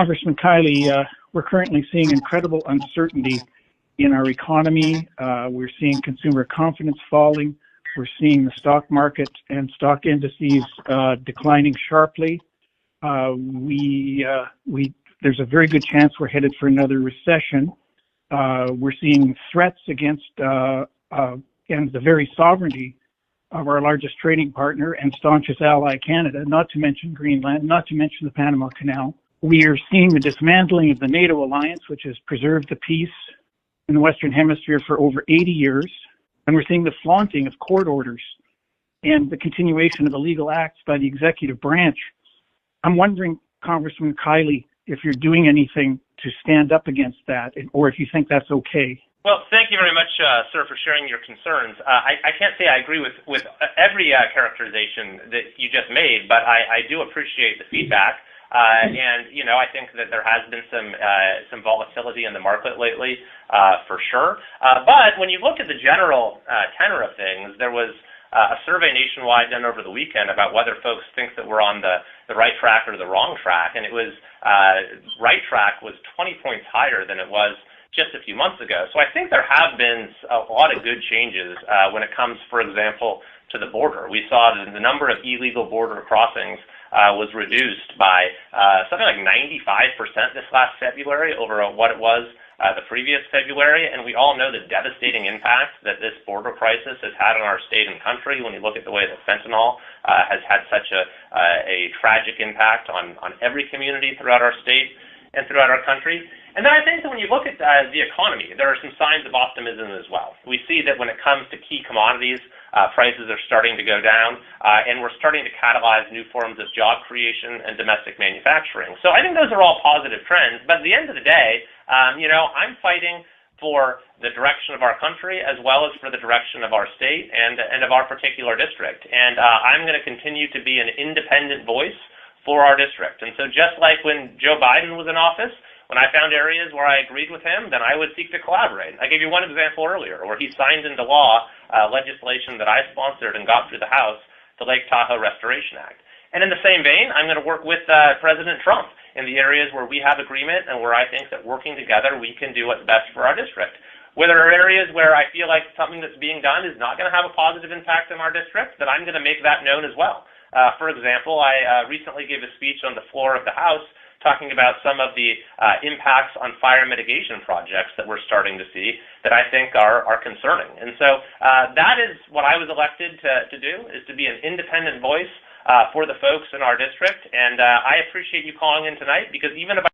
Congressman Kiley, we're currently seeing incredible uncertainty in our economy. We're seeing consumer confidence falling. We're seeing the stock market and stock indices declining sharply. There's a very good chance we're headed for another recession. We're seeing threats against and the very sovereignty of our largest trading partner and staunchest ally, Canada, not to mention Greenland, not to mention the Panama Canal. We are seeing the dismantling of the NATO alliance, which has preserved the peace in the Western Hemisphere for over 80 years. And we're seeing the flaunting of court orders and the continuation of illegal acts by the executive branch. I'm wondering, Congressman Kiley, if you're doing anything to stand up against that, or if you think that's okay. Well, thank you very much, sir, for sharing your concerns. I can't say I agree with every characterization that you just made, but I do appreciate the feedback. And, you know, I think that there has been some volatility in the market lately, for sure. But when you look at the general tenor of things, there was a survey nationwide done over the weekend about whether folks think that we're on the right track or the wrong track. And it was right track was 20 points higher than it was just a few months ago. So I think there have been a lot of good changes when it comes, for example, to the border. We saw that the number of illegal border crossings was reduced by something like 95% this last February over what it was the previous February. And we all know the devastating impact that this border crisis has had on our state and country when you look at the way that fentanyl has had such a tragic impact on every community throughout our state and throughout our country. And then I think that when you look at the economy, there are some signs of optimism as well. We see that when it comes to key commodities, prices are starting to go down, and we're starting to catalyze new forms of job creation and domestic manufacturing. So I think those are all positive trends. But at the end of the day, you know, I'm fighting for the direction of our country as well as for the direction of our state and of our particular district. And I'm going to continue to be an independent voice for our district. And so just like when Joe Biden was in office, when I found areas where I agreed with him, then I would seek to collaborate. I gave you one example earlier where he signed into law legislation that I sponsored and got through the House, the Lake Tahoe Restoration Act. And in the same vein, I'm going to work with President Trump in the areas where we have agreement and where I think that working together we can do what's best for our district. Where there are areas where I feel like something that's being done is not going to have a positive impact on our district, then I'm going to make that known as well. For example, I recently gave a speech on the floor of the House talking about some of the impacts on fire mitigation projects that we're starting to see that I think are concerning. And so that is what I was elected to do, is to be an independent voice for the folks in our district. And I appreciate you calling in tonight, because even if